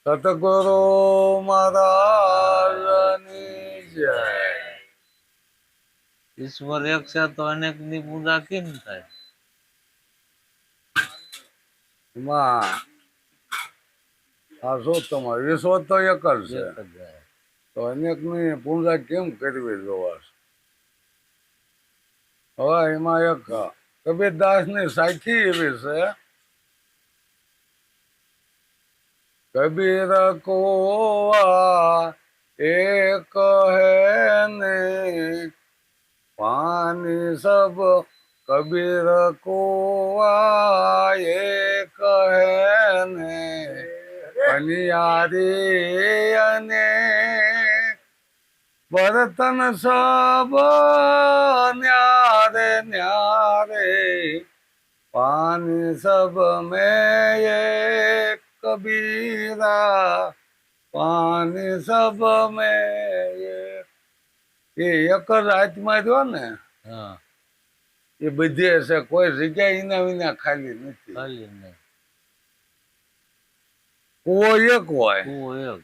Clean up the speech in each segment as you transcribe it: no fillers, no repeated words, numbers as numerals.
સતગુરુ મહારાજની જય. ઈશ્વર એક છે તો અનેક ની પૂજા કેમ થાય? એમાં આ શું તમારે વિશ્વ તો એક જ છે, એક જ જાય. તો અનેક ની પૂજા કેમ કરવી જોવાશે? હવે એમાં એક કબીરદાસ ની સાખી એવી છે, કબીર કોવા એક હે ને પાની સબ, કબીર કોવા એક હે ને અનિયારી અને બર્તન સબ ન્યારે ન્યારે, પાની સબ મેં એક કબીરા, પાની સબ મેં એક જ આત્મા રહ્યો ને, હા, એ બધી હશે, કોઈ જગ્યા એના વિના ખાલી નથી. ખાલી નહીં. કુવો એક હોય, કૂવો એક,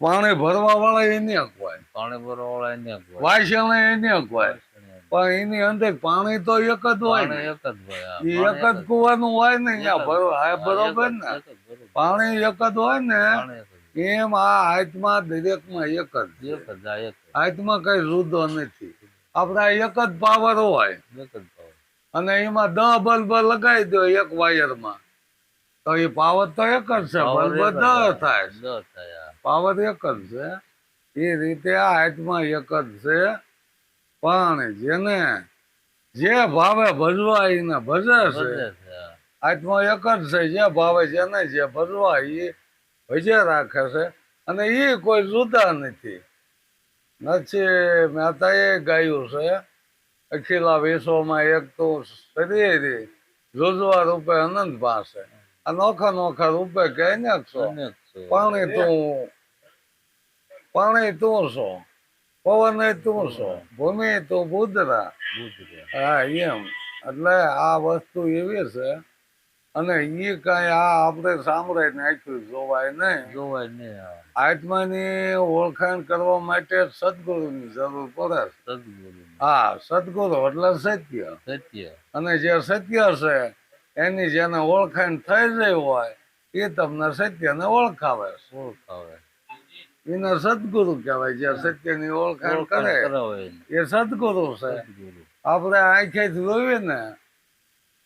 પાણી ભરવા વાળા એને એક હોય, પાણી ભરવા વાળા એને એક હોય, વાસણે એને એક હોય, પણ એની અંદર પાણી તો એક જ હોય ને, પાણી એક જ હોય. હા, એ પાણી એક જ કુવાનું હોય ને અહીંયા એક જ. ભરવા. હા, હા, બરોબર એક જ, ને, એક જ, બરોબર. પાણી એક જ હોય ને, પાણી એક જ. એમ આ આત્મા દરેકમાં એક જ છે. એક જ, હા, એક જ. આત્મા કઈ જુદો નથી. આપડા એક જ પાવર હોય એક જ પાવર. અને એમાં 10 બલ્બ લગાવી દો એક વાયરમાં, તો એ પાવર તો એક જ છે, પાવર બલ્બ એક જ 10 થાય, 10 થાય. હા. પાવર એક જ છે. એ રીતે આ આત્મા એક જ છે, પણ જેને જે ભાવે ભજવા એને ભજે છે. બધે છે. હા. આત્મા એક જ છે, જે ભાવે જેને જે ભજવા એ ભજે રાખે છે, અને એ કોઈ જુદા નથી. નથી મહેતાએ ગાયું છે, અખિલા વિશ્વમાં એક તો શરીર જોજવા રૂપે અનંત પાસે, અનોખા નોખા રૂપે કે અનેક છો, અનેક છે. પાણી તું છો, પવન તું છો, ભૂમિ તું બુદ્ધરા. બુદ્ધ. હા, એમ એટલે આ વસ્તુ એવી છે, અને એ કઈ આ આપણે સાંભળે નાખ્યું જોવાય નહીં. જોવાય નહીં. હા. આત્માની ઓળખાણ કરવા માટે સદગુરુની જરૂર પડે. સદગુરુ. હા, સદગુરુ એટલે સત્ય, સત્ય. અને જે સત્ય છે એની જેને ઓળખાણ થઈ રહી હોય એ તમને સત્યને ઓળખાવે છે. ઓળખાવે. એને સદગુરુ કહેવાય. જે સત્યની ઓળખાણ કરે એ સદગુરુ છે. સદગુરુ. આપણે આંખે જોઈએ ને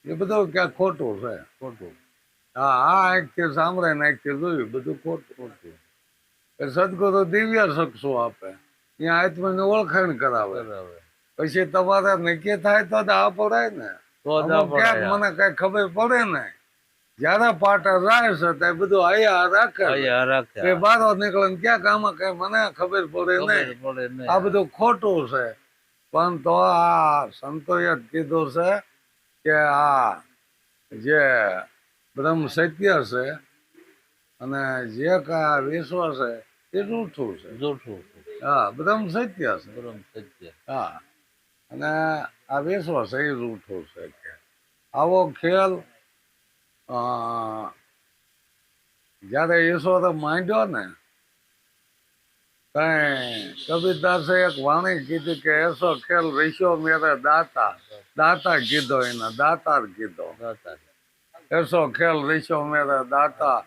એ બધું ક્યાંક ખોટું છે. ખોટું. હા, આ આંખથી સાંભળે ને આંખથી જોયું બધું ખોટું. સદગુરુ દિવ્ય શખ્સો આપે, ત્યાં આત્માની ઓળખાણ કરાવે. પછી તમારે નક્કી થાય તો આ પડાય ને, અમુક ક્યાંક મને કઈ ખબર પડે ને, જયારે પાટા જાય છે ત્યાં બધું આયા રાખે, એ બારો નીકળે ને ક્યાંક આમાં કઈ મને ખબર પડે નહીં, આ બધું ખોટું છે. પણ તો આ સંતોએ જ કીધું છે કે આ જે બ્રહ્મ સત્ય છે અને જે કઈ વિશ્વ છે એ જૂઠું છે. જૂઠું. હા, બ્રહ્મ સત્ય છે. બ્રહ્મ સત્ય. હા, અને આ વિશ્વ છે એ જૂઠું છે. આવો ખેલ જયારે ઈશ્વરે માંડ્યો ને, કબીરદાસે એક વાણી કીધી કે એસો ખેલ રહીશો મેરે દાતા, દાતા કીધો એને, દાતાર કીધો. એસો ખેલ રહીશો મેરે દાતા,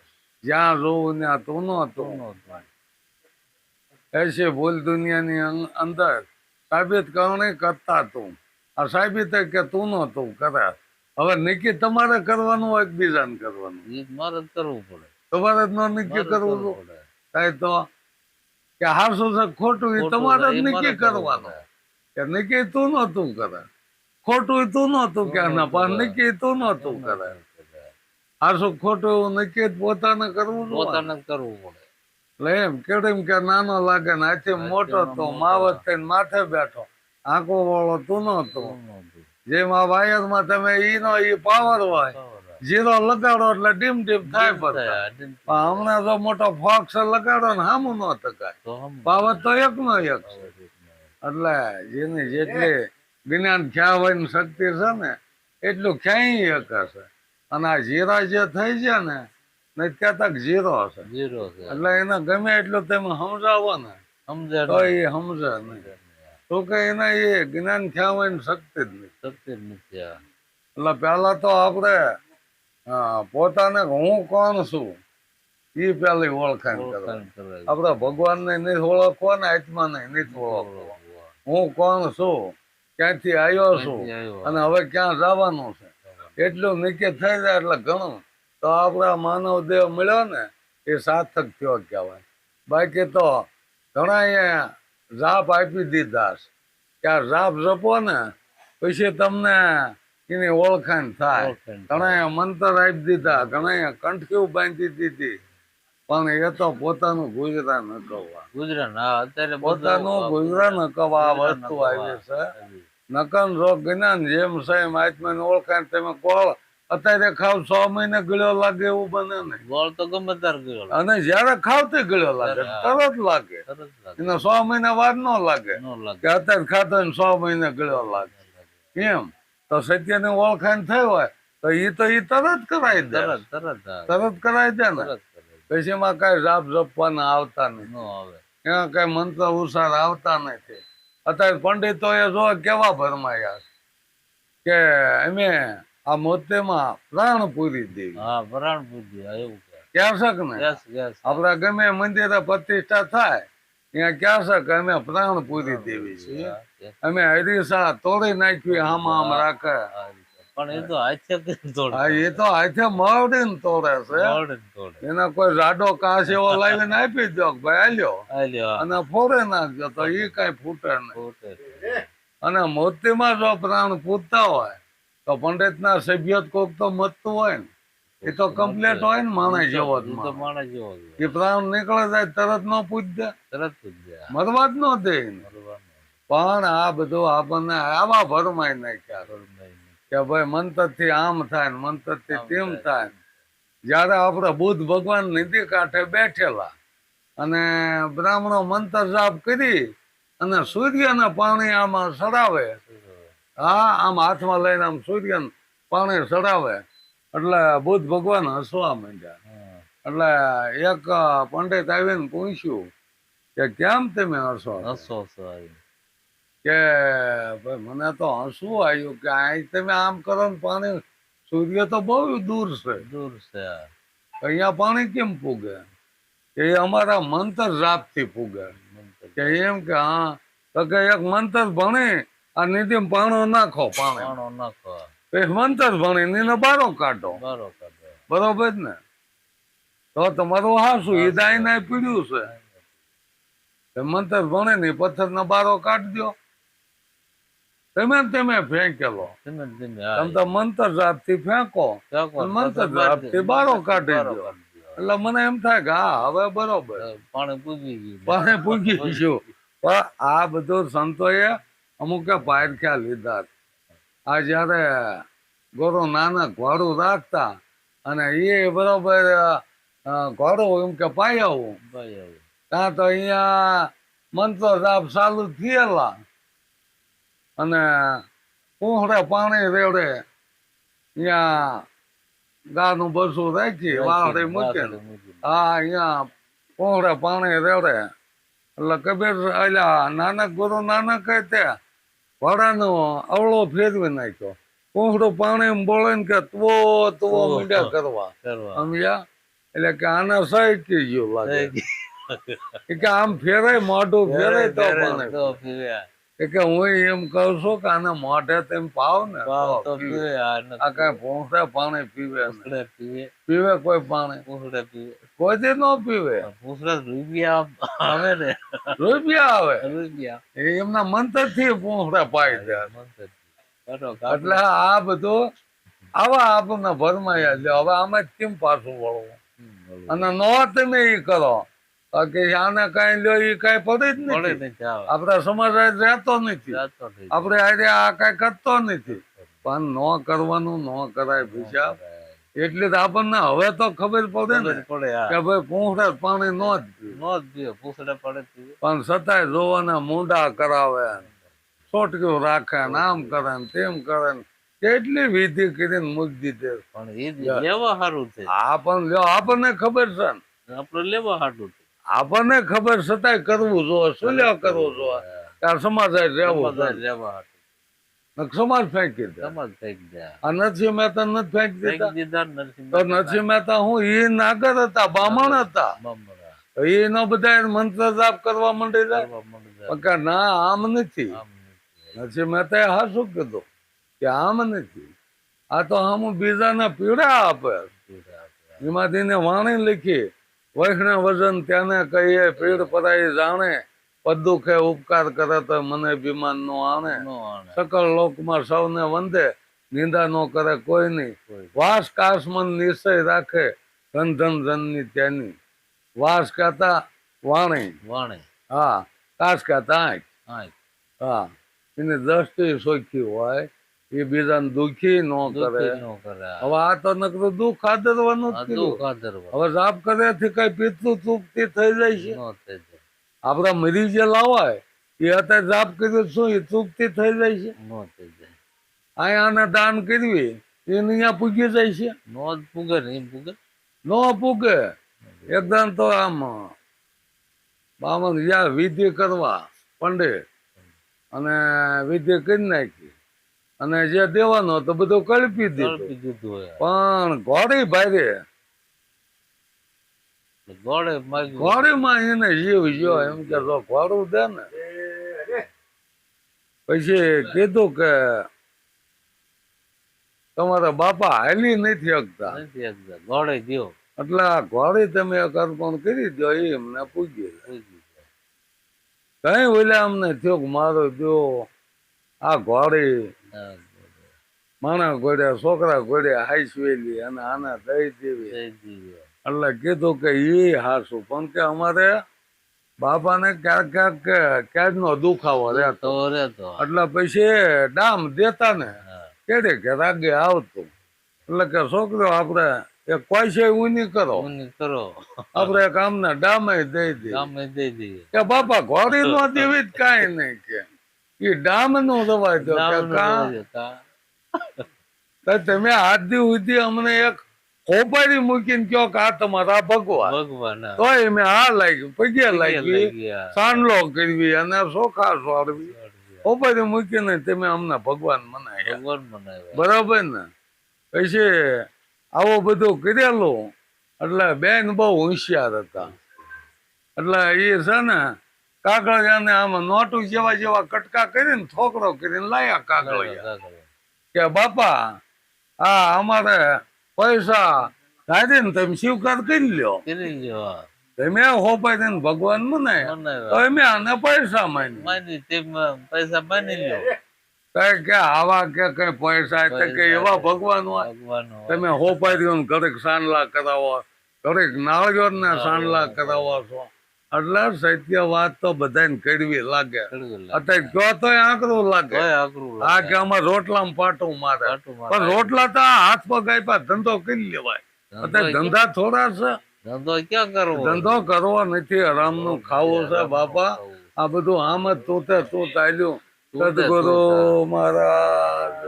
જ્યાં જોવું ત્યાં તું તું. એસી ભૂલ દુનિયાની અંદર સાબિત કરણી કરતા તું. આ સાબિત કે તું તું કરે. હવે નક્કી તમારે કરવાનું હોય બીજાને કરવાનું? મારે જ કરવું પડે. તમારે જ ન નક્કી કરવું થાય તો કે હાસું છે ખોટું એ તમારે જ નક્કી કરવાનું. કે નક્કી તું નતું કરે, ખોટું તું નતું કે પણ નક્કી તું નતું કરે. હાસું ખોટું એવું નક્કી પોતાને કરવું, પોતાને કરવું પડે. એટલે એમ કેમ કે નાનો લાગે ને આથી મોટો તો માવત થઈને માથે બેઠો, આંખો વાળો તું તું. જેમાં વાયરમાં તમે ઈનો ઈ પાવર હોય, જીરો લગાડો એટલે ડીમ ડીમ થાય. પણ હમણાં જો મોટો ફોક્સ લગાડો ને સામું ન થકાય. પાવર તો એક નો એક છે. એટલે જેની જેટલી જ્ઞાન ખ્યા હોય ને શક્તિ છે ને એટલું ક્યાંય એક હશે. અને આ જીરા જે થઈ છે ને નહીં કહેતા કે ઝીરો હશે. જીરો છે. એટલે એને ગમે એટલું તમે સમજાવો ને સમજે તો એ સમજે નહીં. તો કે એને એ જ્ઞાન ખ્યાવાની શક્તિ જ નહીં. શક્તિ જ નથી આ. એટલે પહેલા તો આપણે પોતાને હું કોણ છું એ પેલી ઓળખાણ કરવા. ઓળખાણ કરાવી. આપણે ભગવાનને નહીં ઓળખવો ને આત્માને નહીં ઓળખવો. હું કોણ છું, ક્યાંથી આવ્યો છું ક્યાંથી આવ્યો? અને હવે ક્યાં જવાનું છે એટલું નક્કી થઈ જાય એટલે ઘણું તો આપણા માનવ દેહ મળ્યો ને એ સાર્થક થયો કહેવાય. બાકી તો ઘણા જાપ આપી દીધા છે કે આ જાપ જપો ને પછી તમને એની ઓળખાણ થાય. ઓળખાણ થાય. ઘણા મંત્ર આપી દીધા, ઘણા કંઠીઓ બાંધી દીધી, પણ એ તો પોતાનું ગુજરાન ન કરવા. ગુજરાત હા અત્યારે પોતાનું ગુજરાન ન કરવા આ વસ્તુ આવી છે. નકન રોગ જ્ઞાન જેમ છે એમ આત્માની ઓળખાણ તમે કોળ અત્યારે ખાવ 6 મહિને ગળ્યો લાગે એવું બને ને. ગોળ તો ગમે તાર ગયો અને જયારે ખાવ તે ગળ્યો લાગે, તરત લાગે. તરત લાગે. એને 6 મહિના વાર ન લાગે નો લાગે. કે અત્યારે ખાતો 6 મહિને ગળ્યો લાગે એમ. તો સત્યની ઓળખાણ થઈ હોય તો એ તરત કરાવી દે. તરત તરત હા. તરત કરાવી દે ને. તરત કરે. પછી એમાં કઈ જાપ જપવાના આવતા નહીં, નો આવે. એમાં કઈ મંત્ર ઉચ્ચાર આવતા નથી. અત્યારે પંડિતો એ જો કેવા ભરમાયા કે અમે આ મોતેમાં પ્રાણ પૂરી દેવી. હા વરાણ બુદ્ધિ હા એવું કે. ક્યાં શક ને યસ યસ. આપડા ગમે મંદિરે પ્રતિષ્ઠા થાય ત્યાં ક્યાં શક અમે પ્રાણ પૂરી દેવી છીએ. હા, yes. અમે હરીસા તોડી નાખવી આમાં આમ રાખે. આ રીતે. પણ એ તો હાથે થી તોડે. હા એ તો હાથે મરડીને તોડે છે. તોડે ને તોડે. એના કોઈ રાડો કાચ એવો લાવીને આપી દો કે ભાઈ આલ્યો આલ્યો હા. અને ફોડે નાખજો તો એ કઈ ફૂટે નહીં. પોતે. અને મૂર્તિમાં જો પ્રાણ પૂરતા હોય તો પંડિતના સભ્ય કોક તો મતતું હોય ને એ તો કમ્પ્લેટ હોય ને માણસ જેવો જ ઈ તો માણસ. માણસ જેવો જ હોય. એ પ્રાણ નીકળે જાય તરત ન પૂછ દે, તરત પૂછજે. મરવા જ ન દે એને. બરોબર. પણ આ બધું આપણને આવા ભરમાઈ નાખ્યા કે ભાઈ મંતર થી આમ થાય ને મંતર થી આમ તેમ થાય. થાય. જયારે આપણે બુદ્ધ ભગવાન નદી કાંઠે બેઠેલા અને બ્રાહ્મણો મંતર જાપ કરી અને સૂર્યને પાણી આમાં સડાવે. હા આમ હાથમાં લઈને આમ સૂર્યને પાણી સડાવે એટલે બુદ્ધ ભગવાન હસવા માંડ્યા. હા. એટલે એક પંડિત આવીને પૂછ્યું કે કેમ તમે હસો છો? હસો હસો આવી. કે ભાઈ મને તો હસવું આવ્યું કે અહીં તમે આમ કરો ને પાણી સૂર્ય તો બહુ દૂર છે, દૂર છે આ. અહીંયા પાણી કેમ પૂગે? કે એ અમારા મંતર જાપ થી પૂગે. મંતર. કે એમ કે હા તો કે એક મંતર ભણી આ નિધિ પાણો નાખો પાણી, પાણો નાખો. પછી મંતર ભણી નીને બારો કાઢો. બારો કાઢો. બરોબર ને? તો તમારું હાસું એ દાઈને પીડ્યું છે. તે મંતર ભણે ને પથ્થર ના બારો કાઢી દો. તમે ફેંકેલો. ધીમે ધીમે તમે તો મંતર જાપ થી ફેંકો અને મંતર જાપ થી બારો કાઢી દો. એટલે મને એમ થાય કે હા હવે બરોબર પાણી પૂજી ગયું. પાણી પૂગી ગયું. પણ આ બધું સંતોએ અમુકે પારખ્યા લીધા. આ જયારે ગોરો નાનક ઘોડું રાખતા અને એ બરોબર ઘોડું એમ કે પાયાવું ભાઈ આવું. ત્યાં તો અહીંયા મંત્ર જાપ ચાલુ થયેલા અને પૂંખડે પાણી રેડે અહીંયા ગાનું બસું રાખી વાહડે મૂકે. હા અહીંયા પૂંખડે પાણી રેડે એટલે કબીર અલ્યા નાનક ગુરુ નાનક તે ઘોડાનો અવળો ફેરવી નાખ્યો. પૂંખડું પાણી બોલે ને કે તુવો તુવો મીંડા કરવા કરવા. સમજ્યા? એટલે કે આને સહી ગયું લાગે. થઈ એ કે આમ ફેરાય મોઢું ફેરાય તો પાણી તો પીવે. એ કે હું એમ કહું છું કે આને મોઢે તેમ પાવ ને પાવ તો તો પીવે. પીવે. આ નથી. આ કઈ ભૂંસડે પાણી પીવે ને. પૂંછડે પીવે. પીવે કોઈ પાણી? પૂંછડે પીવે. કોઈ દી ન પીવે. પૂંછડે રૂપિયા આવે ને. રૂપિયા આવે રૂપિયા. એ એમના મંતર થી પૂંસડે પાઈ દે. મંતર. બરો એટલે આ બધું આવા આપણને ભરમાયા છે. હવે આમાં જ કેમ પાછું વળવું? અને નો તમે ઈ કરો કે આને કઈ લ્યો ઈ કઈ પડે જ મળે નથી. નથી આવે. આપડા સમાજ આ રહેતો નથી. જાતો થઈ જાય. આપણે આજે આ કઈ કરતો નથી. પણ ન કરવાનું ન કરાય ભીષા. એટલે જ આપણને હવે તો ખબર પડે ને ખબર પડે હા. કે ભાઈ પૂંખડે પાણી નો જ પીવે. નો જ પીવે. પૂંછડે પડે પીવે. પણ છતાંય જોવાના મૂંડા કરાવે, છોટક્યું રાખે ને આમ કરે ને તેમ કરે ને કેટલી વિધિ કરીને મૂકી દીધી. પણ એ લેવા સારું છે, આ પણ લ્યો, આપણને ખબર છે ને, આપણે લેવા સારું છે. આપણને ખબર છતાંય કરવું જોઈએ. શું લેવા કરવું જોઈએ? આ સમાજ રહેવું સમાજ લેવા સારું. સમાજ ફેંકી દે. સમાજ ફેંકી દે. આ નરસિંહ મહેતા નથી ફેંકી ફેંકી દીધા. દીધા નરસિંહ તો નરસિંહ મહેતા હું એ નાગર હતા, બામણ હતા. બામણા એનો બધા મંત્ર જાપ કરવા માંડી જાય. કરવા માંડી જાય. પણ કે ના, આમ નથી. આમ નથી. નરસિંહ મહેતાએ હા શું કીધું કે આમ નથી, આ તો આમ બીજાને પીડા આપે. એમાંથી ને વાણી લખી, વૈષ્ણવ વજન તેને કહીએ, પીડ પરાઈ જાણે, પદુખે ઉપકાર કરે તો મને ભીમાન નો આણે. નો આણે. સકળ લોકમાં સૌને વંદે, નિંદા નો કરે કોઈ નહીં. કોઈ. વાસ કાશમન નિશ્ચય રાખે, ધન ધન ધનની તેની. વાસ કહેતા વાણી, વાણે હા. કાશ કહેતા આંખ, આંખ. હા. એની દ્રષ્ટિ સોખી હોય, એ બીજાને દુખી ન કરે. દુઃખી નો કરે. હવે આ તો નકરું દુઃખ આદરવાનું જ આ કીધું. દુઃખ આદરવા હવે જાપ કર્યાથી કઈ પીતલું ચૂકતી થઈ જાય છે? નો થઈ જાય. આપડા મરી જે લાવાય એ અત્યારે જાપ કર્યું શું એ ચૂકતી થઈ જાય છે? નો થઈ જાય. આને દાન કરવી એ અહીંયા પૂગી જાય છે? નો જ પૂગે ને એમ પૂગે. ન પૂગે. એકદમ તો આમ બામણ જ્યાં વિધિ કરવા પંડિત અને વિધિ કરી નાખી અને જે દેવાનો તો બધું કલ્પી દીધું. કલ્પી દીધું હોય. પણ ઘોડી ભારે ગોળે માગ્યું. ઘોડીમાં એને જીવ જો એમ કે જો ઘોડું દે ને. પછી કીધું કે તમારા બાપા હાલી નથી શકતા, નથી એકદમ. ગોળે ગયો. એટલે આ ઘોડી તમે એક અર્પણ કરી દો, એ એમને પૂગી કઈ ઓલા અમને થયો કે મારો દો આ ઘોડી હા, માણા ઘોડ્યા છોકરા ઘોડ્યા હાઈસવેલી અને આના દઈ દેવી. જય જીવે. એટલે કીધું કે એ હાસું, પણ કે અમારે બાપાને ક્યાંક ક્યાંક નો દુખાવો રહેતો. તો રે તો. એટલે પછી ડામ દેતા ને હા. કેડે કે રાગે આવતું. એટલે કે છોકરો આપડે એક પૈસા ઊની કરો, ઊની કરો. આપડે એક આમને ડામે દઈ દે. ગામે દઈ દઈએ. કે બાપા ઘોડી નો દેવી જ કઈ નહીં કે એ ડામ નો દવાઈ દો. કે ગામનું કાં દઈ દે. કાં. તો તમે આજ દી સુધી અમને એક ખોપારી મૂકીને કયો કે આ તમારા ભગવાન, ભગવાન. હા. તોય મેં આ લાગ્યું પગે લઈ લાગી, ગયા. સાંડલો કરવી અને ચોખા સોરવી, ખોપારી મૂકીને તમે અમને ભગવાન મનાય. ભગવાન બનાવ્યા. બરાબર ને? પછી આવું બધું કરેલું. એટલે બેન બહુ હોશિયાર હતા. એટલે એ છે ને કાગળિયાને આમાં નોટું જેવા જેવા કટકા કરીને છોકરો કરીને લાયા કાગળિયા. કે બાપા આ અમારે પૈસા કાઢીને તમે સ્વીકાર કરી લ્યો, કરી લ્યો. તમે હોપાઈ ભગવાન મનાય, બનાવ્યા. તો અમે આને પૈસા માની. માની તેમાં પૈસા માની લ્યો. કઈ કે આવા કે કઈ પૈસા તો કે એવા ભગવાન હોય. ભગવાન હોય. તમે હોપાઈ ઘરેક સાંડલા કરાવો, ઘરેક નાળિયેર ને સાંડલા કરાવો છો. એટલે સત્ય વાત તો બધાને કડવી લાગે. કડવું લાગે. અત્યારે કયો તો આકરું લાગે. તોય આકરું આ લાગે. કે આમાં રોટલામાં પાટું મારે, પાટું મારે. પણ રોટલા તો આ હાથ પગ આપ્યા ધંધો કરી લેવાય. અત્યારે ધંધા થોડા છે. ધંધો ક્યાં કરવો? ધંધો કરવો નથી, આરામ નું ખાવું છે બાપા. આ બધું આમ જ તું ચાલ્યું. સદગુરુ મહારાજ